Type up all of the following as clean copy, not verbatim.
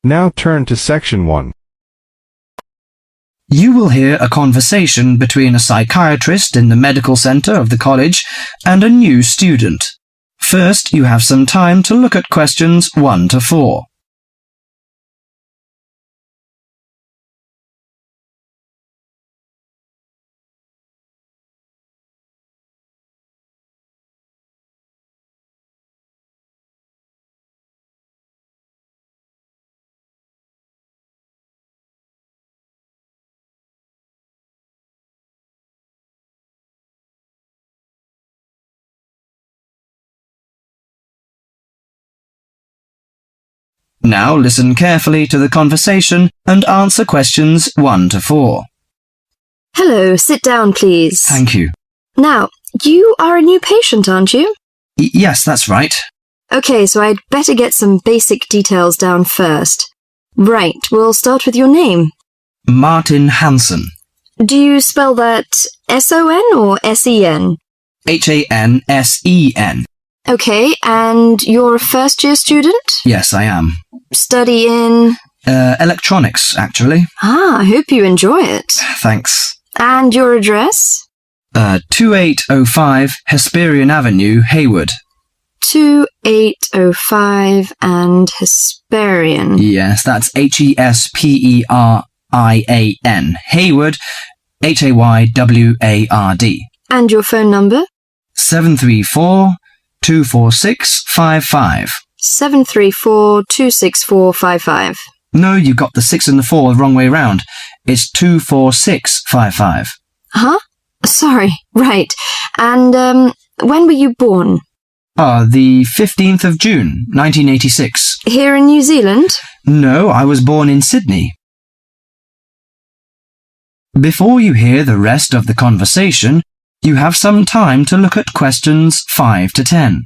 Now turn to Section 1. You will hear a conversation between a psychiatrist in the medical center of the college and a new student. First, you have some time to look at questions 1 to 4. Now listen carefully to the conversation and answer questions 1 to 4. Hello, sit down, please. Thank you. Now, you are a new patient, aren't you? Yes, that's right. Okay, so I'd better get some basic details down first. Right, we'll start with your name. Martin Hansen. Do you spell that S-O-N or S-E-N? Hansen. Okay, and you're a first-year student? Yes, I am. Study in? Electronics, actually. I hope you enjoy it. Thanks. And your address? 2805 Hesperian Avenue, Hayward. 2805 and Hesperian. Yes, that's Hesperian. Hayward, Hayward. And your phone number? 734-246-55. 734-264-55. No, you got the 6 and the 4 the wrong way round. It's 246-55. Huh? Sorry, right. And, when were you born? The 15th of June, 1986. Here in New Zealand? No, I was born in Sydney. Before you hear the rest of the conversation, you have some time to look at questions 5 to 10.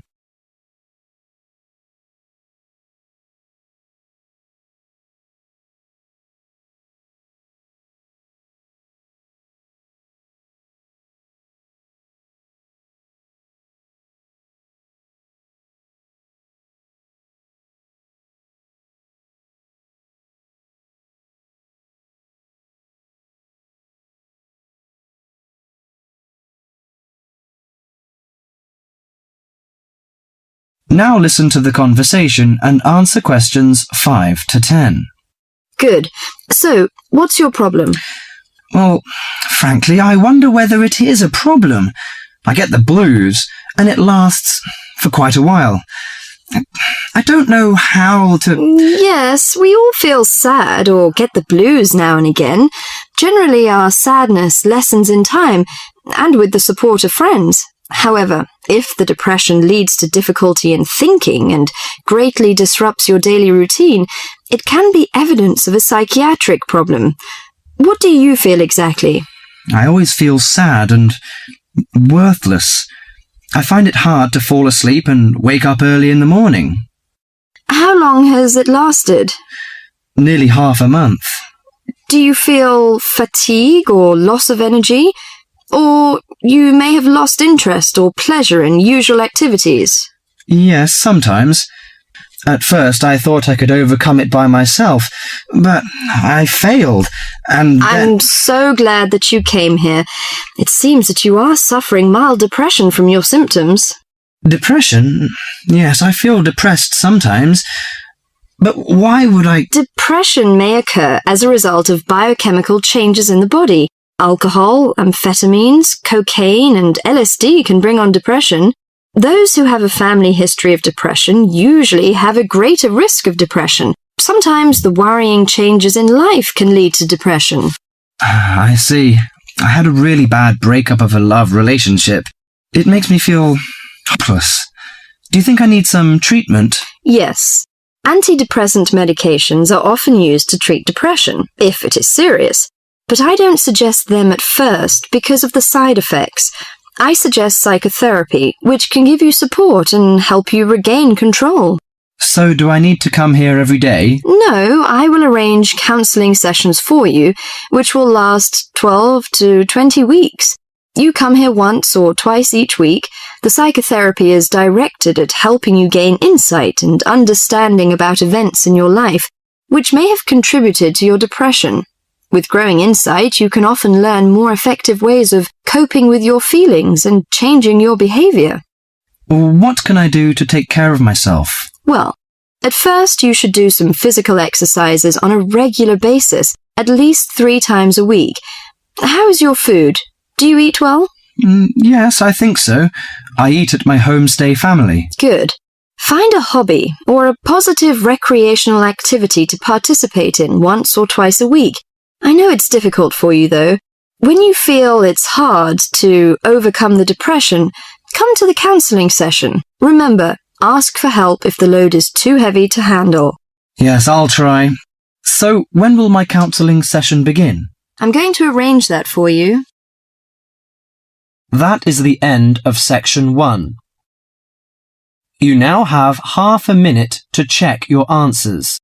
Now listen to the conversation and answer questions 5 to 10. Good. So, what's your problem? Well, frankly, I wonder whether it is a problem. I get the blues, and it lasts for quite a while. I don't know how to... Yes, we all feel sad or get the blues now and again. Generally, our sadness lessens in time, and with the support of friends. However, if the depression leads to difficulty in thinking and greatly disrupts your daily routine, it can be evidence of a psychiatric problem. What do you feel exactly? I always feel sad and worthless. I find it hard to fall asleep and wake up early in the morning. How long has it lasted? Nearly half a month. Do you feel fatigue or loss of energy? Or you may have lost interest or pleasure in usual activities? Yes, sometimes. At first I thought I could overcome it by myself, but I failed, and I'm so glad that you came here. It seems that you are suffering mild depression from your symptoms. Depression? Yes, I feel depressed sometimes. But why would I... Depression may occur as a result of biochemical changes in the body. Alcohol, amphetamines, cocaine, and LSD can bring on depression. Those who have a family history of depression usually have a greater risk of depression. Sometimes the worrying changes in life can lead to depression. I see. I had a really bad breakup of a love relationship. It makes me feel hopeless. Do you think I need some treatment? Yes. Antidepressant medications are often used to treat depression, if it is serious. But I don't suggest them at first because of the side effects. I suggest psychotherapy, which can give you support and help you regain control. So do I need to come here every day? No, I will arrange counselling sessions for you, which will last 12 to 20 weeks. You come here once or twice each week. The psychotherapy is directed at helping you gain insight and understanding about events in your life. which may have contributed to your depression. With growing insight, you can often learn more effective ways of coping with your feelings and changing your behavior. What can I do to take care of myself? Well, at first you should do some physical exercises on a regular basis, at least 3 times a week. How is your food? Do you eat well? Yes, I think so. I eat at my homestay family. Good. Find a hobby or a positive recreational activity to participate in once or twice a week. I know it's difficult for you, though. When you feel it's hard to overcome the depression, come to the counseling session. Remember, ask for help if the load is too heavy to handle. Yes, I'll try. So, when will my counseling session begin? I'm going to arrange that for you. That is the end of section 1. You now have half a minute to check your answers.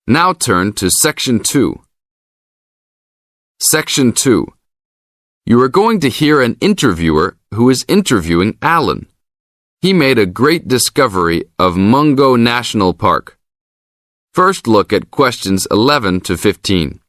Now turn to Section 2. Section 2. You are going to hear an interviewer who is interviewing Alan. He made a great discovery of Mungo National Park. First look at questions 11 to 15.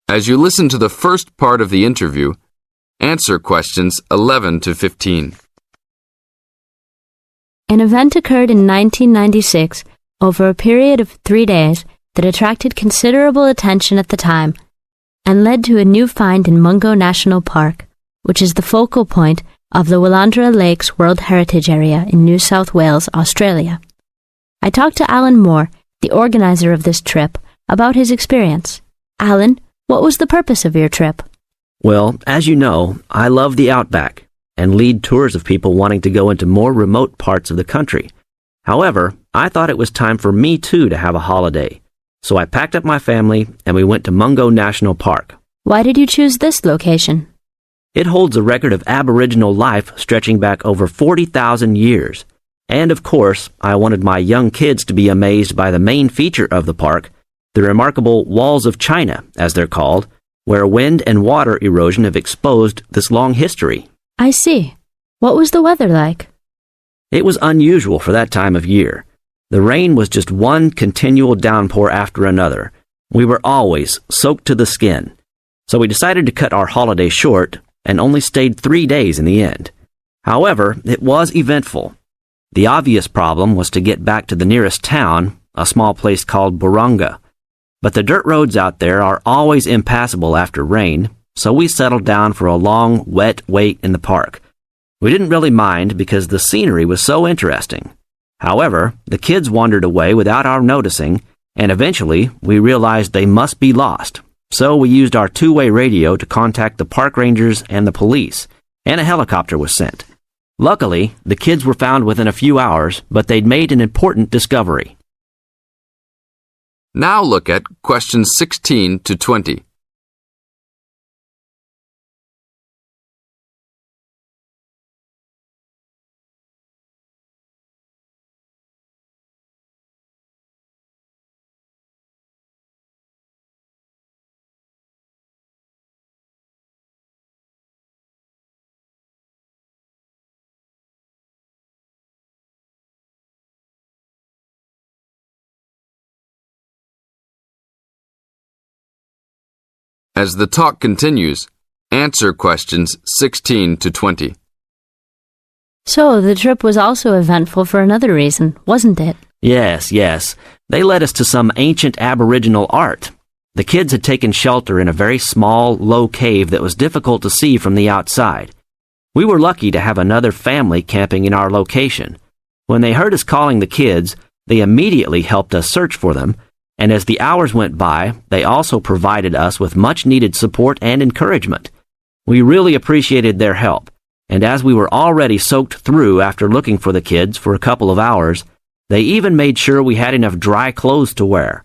As you listen to the first part of the interview, answer questions 11 to 15. An event occurred in 1996 over a period of 3 days that attracted considerable attention at the time and led to a new find in Mungo National Park, which is the focal point of the Willandra Lakes World Heritage Area in New South Wales, Australia. I talked to Alan Moore, the organizer of this trip, about his experience. Alan, what was the purpose of your trip? Well, as you know, I love the outback and lead tours of people wanting to go into more remote parts of the country. However, I thought it was time for me too to have a holiday. So I packed up my family and we went to Mungo National Park. Why did you choose this location? It holds a record of Aboriginal life stretching back over 40,000 years. And of course, I wanted my young kids to be amazed by the main feature of the park, the remarkable Walls of China, as they're called, where wind and water erosion have exposed this long history. I see. What was the weather like? It was unusual for that time of year. The rain was just one continual downpour after another. We were always soaked to the skin. So we decided to cut our holiday short and only stayed 3 days in the end. However, it was eventful. The obvious problem was to get back to the nearest town, a small place called Burunga. But the dirt roads out there are always impassable after rain, so we settled down for a long, wet wait in the park. We didn't really mind because the scenery was so interesting. However, the kids wandered away without our noticing, and eventually we realized they must be lost. So we used our two-way radio to contact the park rangers and the police, and a helicopter was sent. Luckily, the kids were found within a few hours, but they'd made an important discovery. Now look at questions 16 to 20. As the talk continues, answer questions 16 to 20. So, the trip was also eventful for another reason, wasn't it? Yes. They led us to some ancient Aboriginal art. The kids had taken shelter in a very small, low cave that was difficult to see from the outside. We were lucky to have another family camping in our location. When they heard us calling the kids, they immediately helped us search for them, and as the hours went by, they also provided us with much-needed support and encouragement. We really appreciated their help, and as we were already soaked through after looking for the kids for a couple of hours, they even made sure we had enough dry clothes to wear.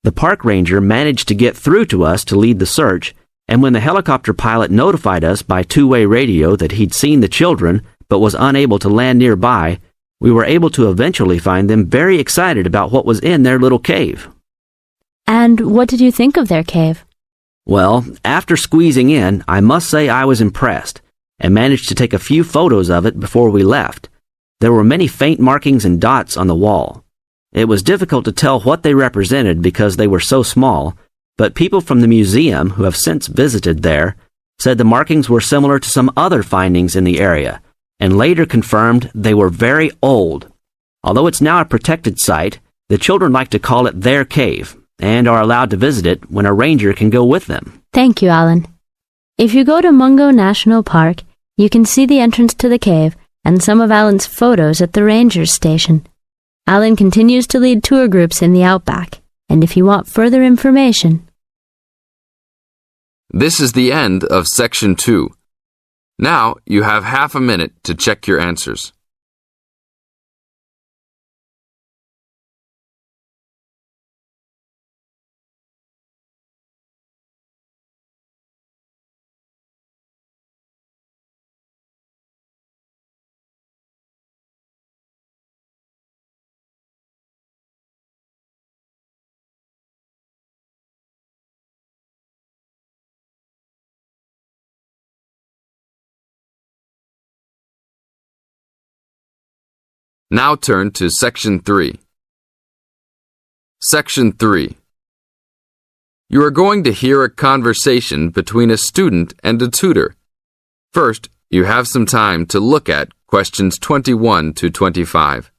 The park ranger managed to get through to us to lead the search, and when the helicopter pilot notified us by two-way radio that he'd seen the children but was unable to land nearby, we were able to eventually find them very excited about what was in their little cave. And what did you think of their cave? Well, after squeezing in, I must say I was impressed, and managed to take a few photos of it before we left. There were many faint markings and dots on the wall. It was difficult to tell what they represented because they were so small, but people from the museum who have since visited there said the markings were similar to some other findings in the area, and later confirmed they were very old. Although it's now a protected site, the children like to call it their cave, and are allowed to visit it when a ranger can go with them. Thank you, Alan. If you go to Mungo National Park, you can see the entrance to the cave and some of Alan's photos at the ranger's station. Alan continues to lead tour groups in the outback, and if you want further information... This is the end of Section 2. Now you have half a minute to check your answers. Now turn to Section 3. Section 3. You are going to hear a conversation between a student and a tutor. First, you have some time to look at questions 21 to 25.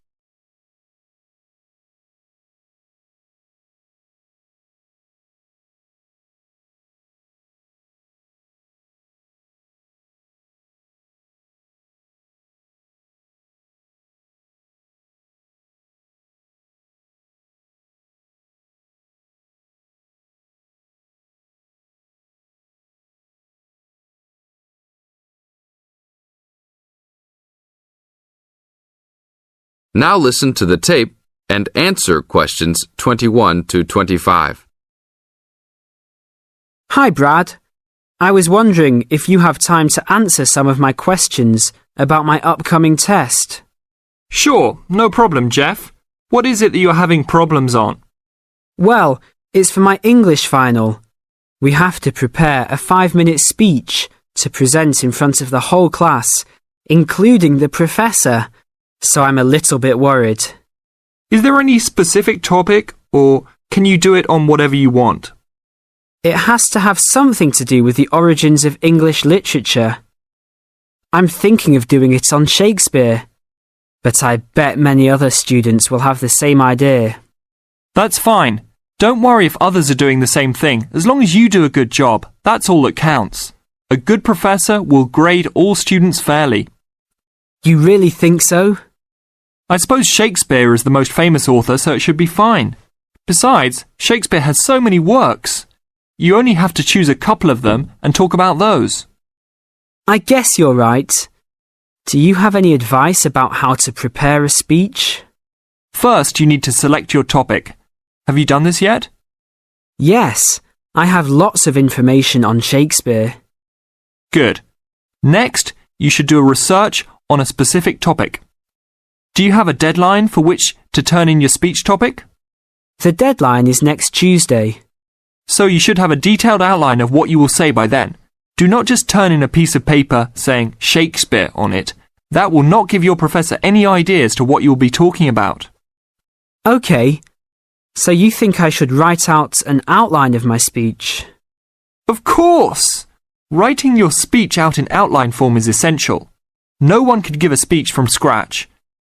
Now listen to the tape and answer questions 21 to 25. Hi, Brad. I was wondering if you have time to answer some of my questions about my upcoming test. Sure, no problem, Jeff. What is it that you're having problems on? Well, it's for my English final. We have to prepare a 5-minute speech to present in front of the whole class, including the professor. So I'm a little bit worried. Is there any specific topic, or can you do it on whatever you want? It has to have something to do with the origins of English literature. I'm thinking of doing it on Shakespeare, but I bet many other students will have the same idea. That's fine. Don't worry if others are doing the same thing. As long as you do a good job, that's all that counts. A good professor will grade all students fairly. You really think so? I suppose Shakespeare is the most famous author, so it should be fine. Besides, Shakespeare has so many works. You only have to choose a couple of them and talk about those. I guess you're right. Do you have any advice about how to prepare a speech? First, you need to select your topic. Have you done this yet? Yes, I have lots of information on Shakespeare. Good. Next, you should do a research on a specific topic. Do you have a deadline for which to turn in your speech topic? The deadline is next Tuesday. So you should have a detailed outline of what you will say by then. Do not just turn in a piece of paper saying Shakespeare on it. That will not give your professor any idea as to what you will be talking about. Okay, so you think I should write out an outline of my speech? Of course! Writing your speech out in outline form is essential. No one could give a speech from scratch.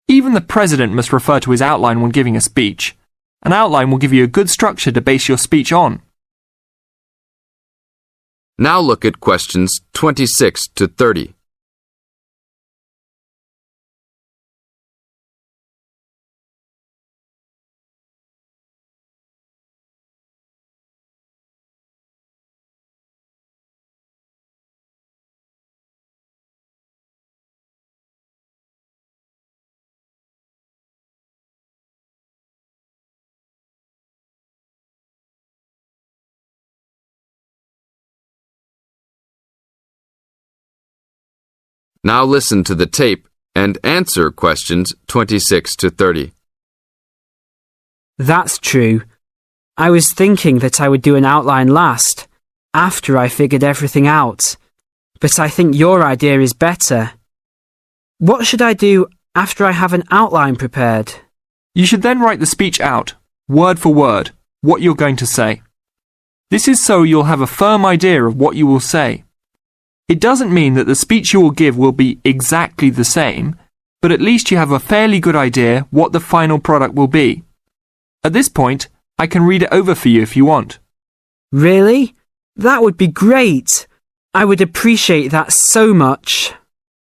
Even the president must refer to his outline when giving a speech. An outline will give you a good structure to base your speech on. Now look at questions 26 to 30. Now listen to the tape and answer questions 26 to 30. That's true. I was thinking that I would do an outline last, after I figured everything out. But I think your idea is better. What should I do after I have an outline prepared? You should then write the speech out, word for word, what you're going to say. This is so you'll have a firm idea of what you will say. It doesn't mean that the speech you will give will be exactly the same, but at least you have a fairly good idea what the final product will be. At this point, I can read it over for you if you want. Really? That would be great. I would appreciate that so much.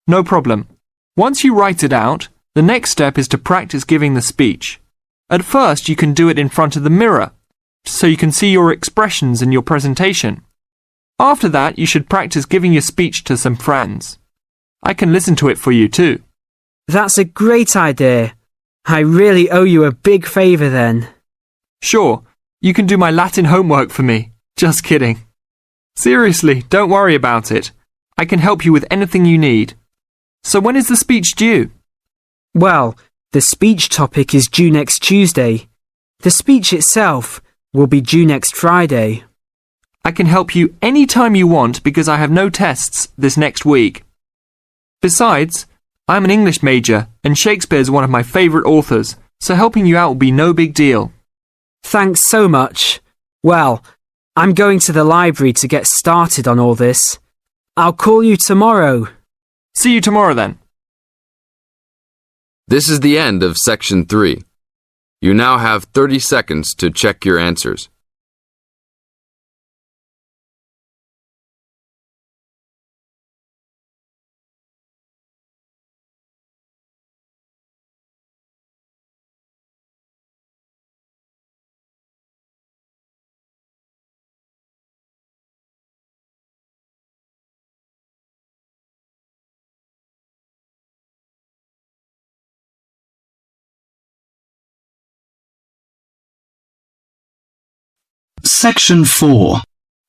No problem. Once you write it out, the next step is to practice giving the speech. At first, you can do it in front of the mirror, so you can see your expressions in your presentation. After that, you should practice giving your speech to some friends. I can listen to it for you too. That's a great idea. I really owe you a big favour then. Sure, you can do my Latin homework for me. Just kidding. Seriously, don't worry about it. I can help you with anything you need. So when is the speech due? Well, the speech topic is due next Tuesday. The speech itself will be due next Friday. I can help you any time you want because I have no tests this next week. Besides, I'm an English major and Shakespeare is one of my favourite authors, so helping you out will be no big deal. Thanks so much. Well, I'm going to the library to get started on all this. I'll call you tomorrow. See you tomorrow then. This is the end of section 3. You now have 30 seconds to check your answers. Section 4.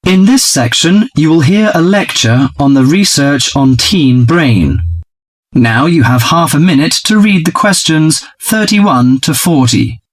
In this section, you will hear a lecture on the research on teen brain. Now you have half a minute to read the questions 31 to 40.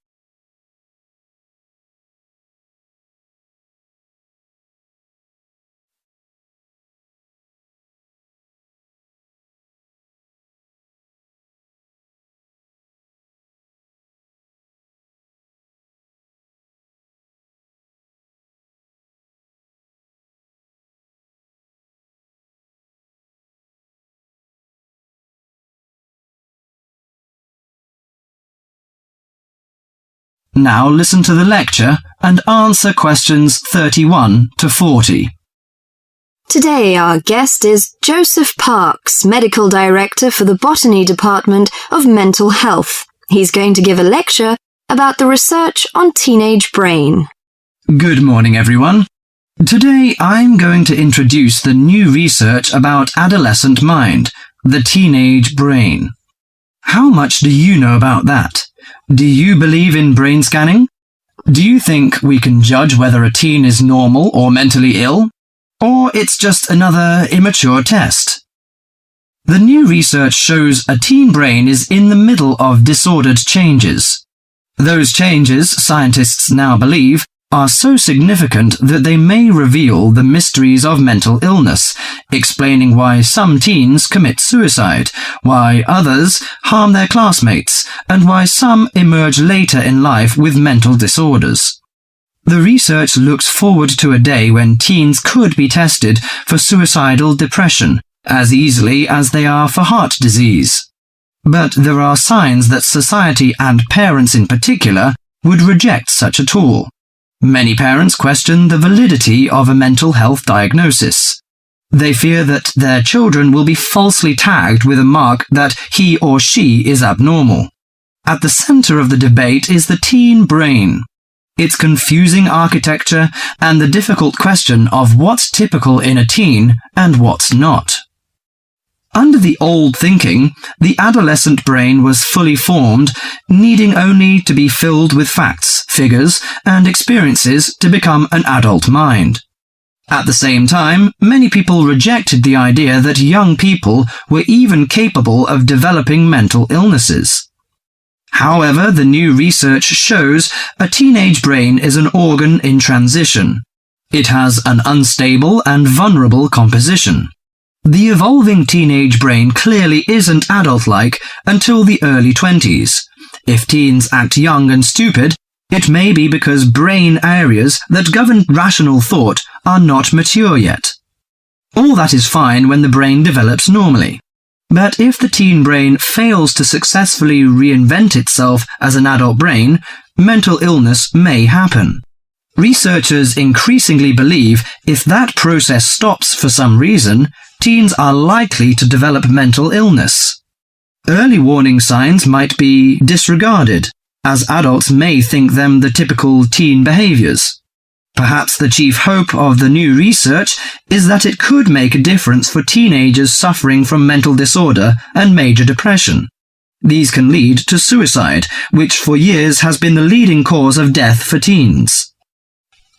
Now listen to the lecture and answer questions 31 to 40. Today our guest is Joseph Parks, Medical Director for the Botany Department of Mental Health. He's going to give a lecture about the research on teenage brain. Good morning, everyone. Today I'm going to introduce the new research about adolescent mind, the teenage brain. How much do you know about that? Do you believe in brain scanning? Do you think we can judge whether a teen is normal or mentally ill? Or it's just another immature test? The new research shows a teen brain is in the middle of disordered changes. Those changes, scientists now believe, are so significant that they may reveal the mysteries of mental illness, explaining why some teens commit suicide, why others harm their classmates, and why some emerge later in life with mental disorders. The research looks forward to a day when teens could be tested for suicidal depression as easily as they are for heart disease. But there are signs that society and parents in particular would reject such a tool. Many parents question the validity of a mental health diagnosis. They fear that their children will be falsely tagged with a mark that he or she is abnormal. At the center of the debate is the teen brain, its confusing architecture, and the difficult question of what's typical in a teen and what's not. Under the old thinking, the adolescent brain was fully formed, needing only to be filled with facts, figures, and experiences to become an adult mind. At the same time, many people rejected the idea that young people were even capable of developing mental illnesses. However, the new research shows a teenage brain is an organ in transition. It has an unstable and vulnerable composition. The evolving teenage brain clearly isn't adult-like until the early 20s. If teens act young and stupid, it may be because brain areas that govern rational thought are not mature yet. All that is fine when the brain develops normally. But if the teen brain fails to successfully reinvent itself as an adult brain, mental illness may happen. Researchers increasingly believe if that process stops for some reason, teens are likely to develop mental illness. Early warning signs might be disregarded, as adults may think them the typical teen behaviors. Perhaps the chief hope of the new research is that it could make a difference for teenagers suffering from mental disorder and major depression. These can lead to suicide, which for years has been the leading cause of death for teens.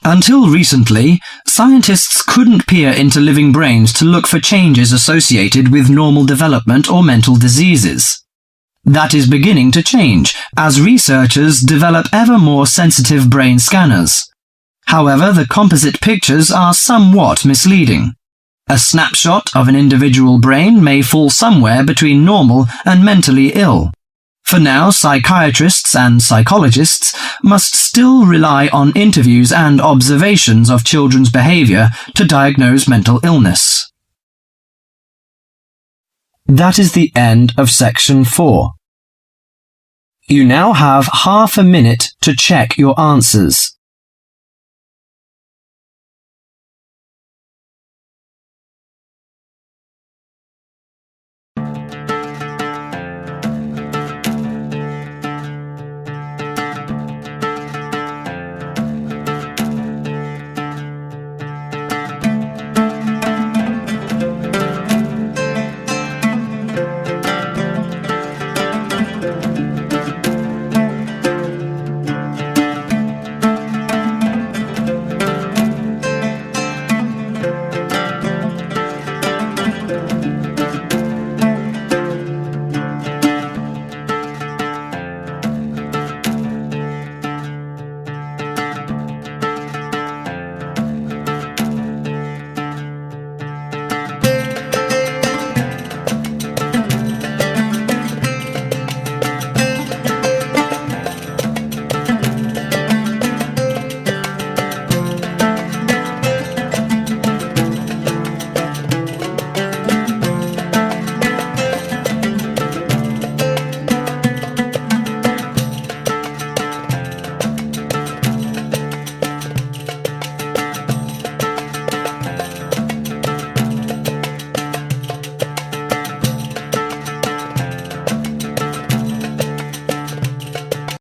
Until recently, scientists couldn't peer into living brains to look for changes associated with normal development or mental diseases. That is beginning to change as researchers develop ever more sensitive brain scanners. However, the composite pictures are somewhat misleading. A snapshot of an individual brain may fall somewhere between normal and mentally ill. For now, psychiatrists and psychologists must still rely on interviews and observations of children's behavior to diagnose mental illness. That is the end of section 4. You now have half a minute to check your answers.